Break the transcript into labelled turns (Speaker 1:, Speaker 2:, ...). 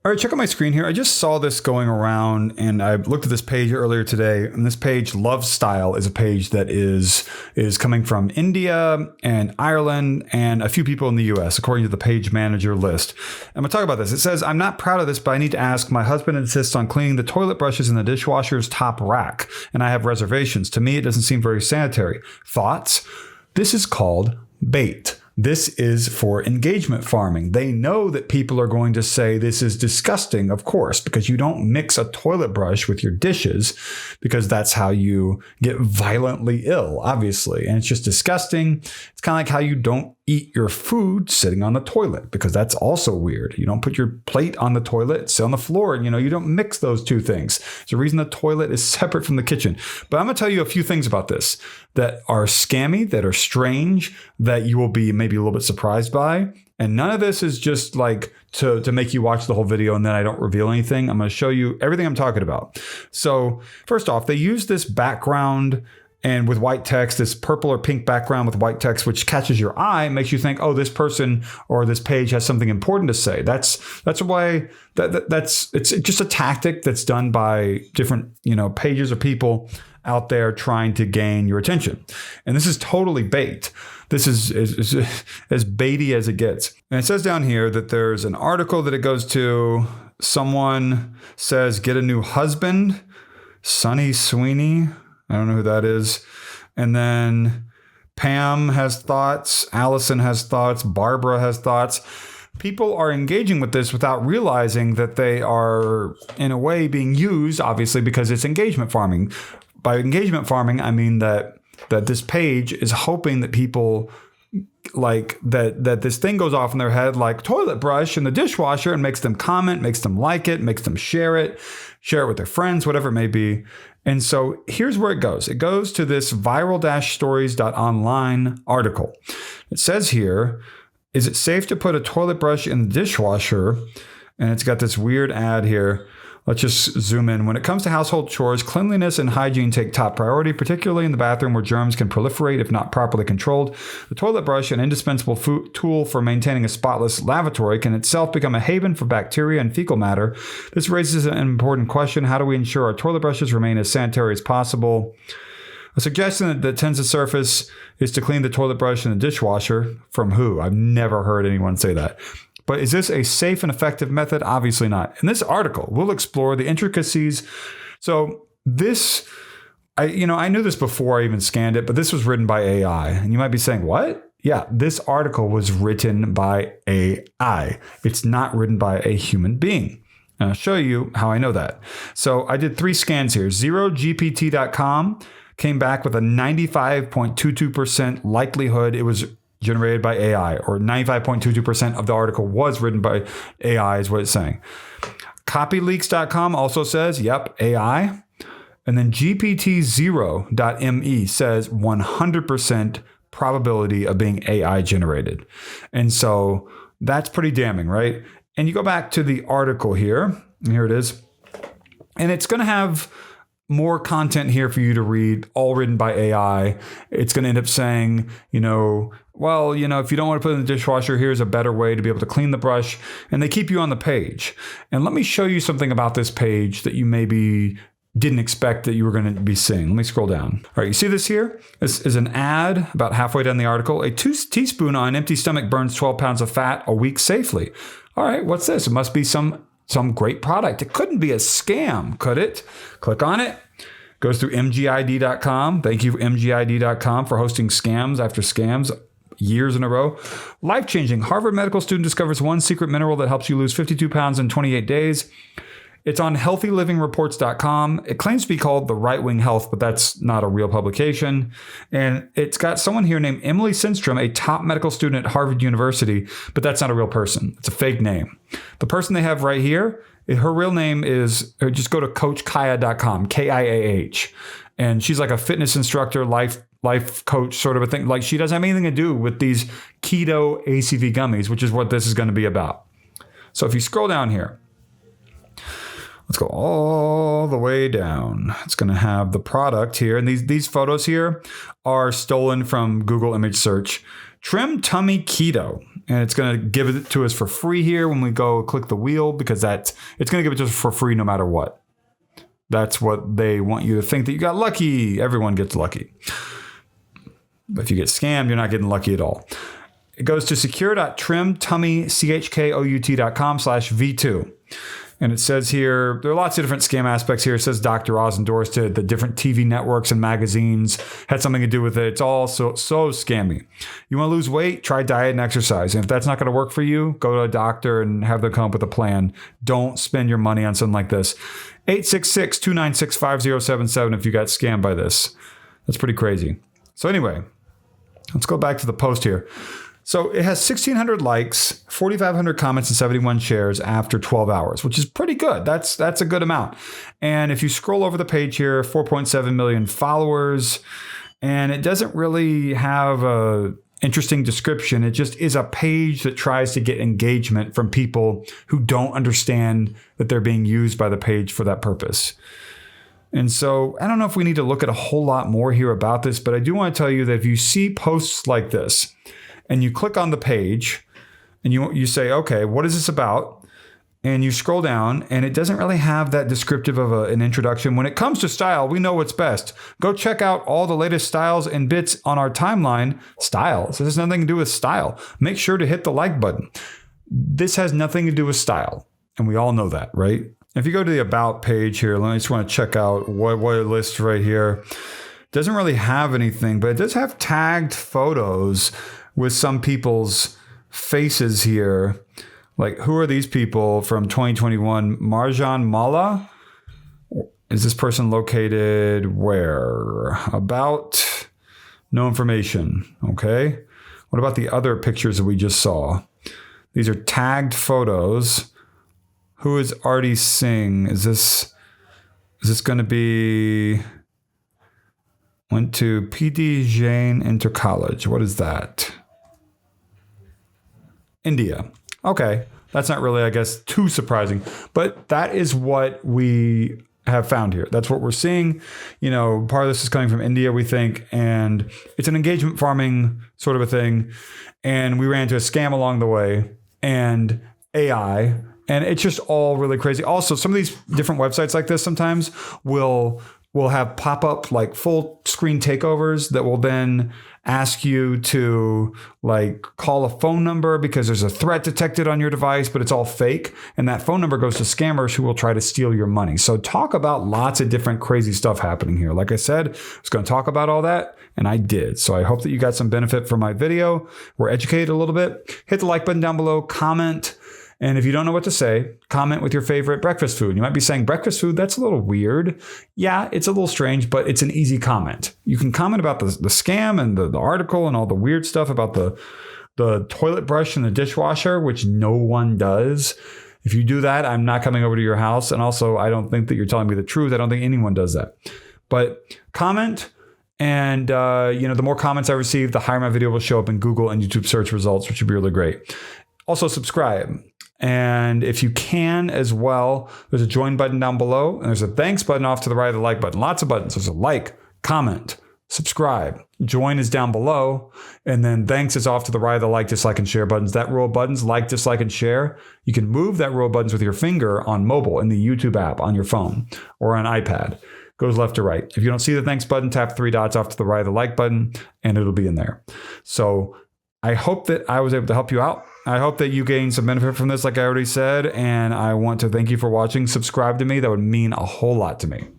Speaker 1: All right, check out my screen here. I just saw this going around and I looked at this page earlier today, and this page, Love Style, is a page that is coming from India and Ireland and a few people in the US, according to the page manager list. I'm gonna talk about this. It says, I'm not proud of this, but I need to ask. My husband insists on cleaning the toilet brushes in the dishwasher's top rack, and I have reservations. To me, it doesn't seem very sanitary. Thoughts? This is called bait. This is for engagement farming. They know that people are going to say this is disgusting, of course, because you don't mix a toilet brush with your dishes, because that's how you get violently ill, obviously. And it's just disgusting. It's kind of like how you don't eat your food sitting on the toilet, because that's also weird. You don't put your plate on the toilet, sit on the floor, and you don't mix those two things. There's a reason the toilet is separate from the kitchen. But I'm going to tell you a few things about this that are scammy, that are strange, that you will be maybe a little bit surprised by. And none of this is just like to make you watch the whole video and then I don't reveal anything. I'm going to show you everything I'm talking about. So first off, they use this background and with white text, this purple or pink background with white text, which catches your eye, makes you think, oh, this person or this page has something important to say. That's a way it's just a tactic that's done by different, pages or people out there trying to gain your attention. And this is totally bait. This is as baity as it gets. And it says down here that there's an article that it goes to. Someone says, get a new husband, Sonny Sweeney. I don't know who that is. And then Pam has thoughts. Allison has thoughts. Barbara has thoughts. People are engaging with this without realizing that they are, in a way, being used, obviously, because it's engagement farming. By engagement farming, I mean that this page is hoping that people like that this thing goes off in their head like toilet brush in the dishwasher and makes them comment, makes them like it, makes them share it with their friends, whatever it may be. And so here's where it goes. It goes to this viral-stories.online article. It says here, is it safe to put a toilet brush in the dishwasher? And it's got this weird ad here. Let's just zoom in. When it comes to household chores, cleanliness and hygiene take top priority, particularly in the bathroom where germs can proliferate if not properly controlled. The toilet brush, an indispensable tool for maintaining a spotless lavatory, can itself become a haven for bacteria and fecal matter. This raises an important question. How do we ensure our toilet brushes remain as sanitary as possible? A suggestion that tends to surface is to clean the toilet brush in the dishwasher. From who? I've never heard anyone say that. But is this a safe and effective method? Obviously not. In this article, we'll explore the intricacies. So this, I knew this before I even scanned it, but this was written by AI. And you might be saying, what? Yeah, this article was written by AI. It's not written by a human being. And I'll show you how I know that. So I did 3 scans here. ZeroGPT.com came back with a 95.22% likelihood it was generated by AI, or 95.22% of the article was written by AI is what it's saying. Copyleaks.com also says, yep, AI. And then GPT0.me says 100% probability of being AI generated. And so that's pretty damning, right? And you go back to the article here, and here it is. And it's going to have more content here for you to read, all written by AI. It's going to end up saying, if you don't want to put it in the dishwasher, here's a better way to be able to clean the brush. And they keep you on the page. And let me show you something about this page that you maybe didn't expect that you were going to be seeing. Let me scroll down. All right, you see this here? This is an ad about halfway down the article. A teaspoon on an empty stomach burns 12 pounds of fat a week safely. All right, what's this? It must be some great product. It couldn't be a scam, could it? Click on it. Goes through mgid.com. Thank you, mgid.com, for hosting scams after scams years in a row. Life-changing. Harvard medical student discovers one secret mineral that helps you lose 52 pounds in 28 days. It's on healthylivingreports.com. It claims to be called The Right Wing Health, but that's not a real publication. And it's got someone here named Emily Sindstrom, a top medical student at Harvard University, but that's not a real person. It's a fake name. The person they have right here, her real name is, just go to coachkiah.com, Kiah. And she's like a fitness instructor, life coach sort of a thing. Like, she doesn't have anything to do with these keto ACV gummies, which is what this is going to be about. So if you scroll down here, let's go all the way down. It's going to have the product here. And these photos here are stolen from Google image search. Trim Tummy Keto. and it's going to give it to us for free here when we go click the wheel, because it's going to give it to us for free no matter what. That's what they want you to think, that you got lucky. Everyone gets lucky. But if you get scammed, you're not getting lucky at all. It goes to secure.trimtummy.com/V2. And it says here, there are lots of different scam aspects here. It says Dr. Oz endorsed it. The different TV networks and magazines had something to do with it. It's all so scammy. You want to lose weight? Try diet and exercise. And if that's not going to work for you, go to a doctor and have them come up with a plan. Don't spend your money on something like this. 866-296-5077 if you got scammed by this. That's pretty crazy. So anyway, let's go back to the post here. So it has 1,600 likes, 4,500 comments, and 71 shares after 12 hours, which is pretty good. That's a good amount. And if you scroll over the page here, 4.7 million followers, and it doesn't really have a interesting description. It just is a page that tries to get engagement from people who don't understand that they're being used by the page for that purpose. And so I don't know if we need to look at a whole lot more here about this, but I do want to tell you that if you see posts like this, and you click on the page and you say, okay, what is this about? And you scroll down and it doesn't really have that descriptive of an introduction. When it comes to style, we know what's best. Go check out all the latest styles and bits on our timeline. Styles. This has nothing to do with style. Make sure to hit the like button. This has nothing to do with style. And we all know that, right? If you go to the About page here, I just want to check out what it lists right here. It doesn't really have anything, but it does have tagged photos with some people's faces here. Like, who are these people from 2021? Marjan Mala? Is this person located where? About? No information. Okay. What about the other pictures that we just saw? These are tagged photos. Who is Artie Singh? Is this going to be... Went to PD Jain Inter College. What is that? India. Okay. That's not really, I guess, too surprising. But that is what we have found here. That's what we're seeing. You know, part of this is coming from India, we think. And it's an engagement farming sort of a thing. And we ran into a scam along the way. And AI. And it's just all really crazy. Also, some of these different websites like this sometimes will have pop-up like full screen takeovers that will then ask you to like call a phone number because there's a threat detected on your device, but it's all fake. And that phone number goes to scammers who will try to steal your money. So talk about lots of different crazy stuff happening here. Like I said, I was going to talk about all that, and I did. So I hope that you got some benefit from my video. We're educated a little bit. Hit the like button down below, comment. And if you don't know what to say, comment with your favorite breakfast food. You might be saying, breakfast food, that's a little weird. Yeah, it's a little strange, but it's an easy comment. You can comment about the scam and the article and all the weird stuff about the toilet brush and the dishwasher, which no one does. If you do that, I'm not coming over to your house. And also, I don't think that you're telling me the truth. I don't think anyone does that. But comment. And, the more comments I receive, the higher my video will show up in Google and YouTube search results, which would be really great. Also, subscribe. And if you can as well, there's a join button down below, and there's a thanks button off to the right of the like button. Lots of buttons. There's a like, comment, subscribe. Join is down below, and then thanks is off to the right of the like, dislike, and share buttons. That row of buttons, like, dislike, and share, you can move that row of buttons with your finger on mobile in the YouTube app on your phone or on iPad. Goes left to right. If you don't see the thanks button, tap 3 dots off to the right of the like button, and it'll be in there. So I hope that I was able to help you out. I hope that you gained some benefit from this, like I already said, and I want to thank you for watching. Subscribe to me. That would mean a whole lot to me.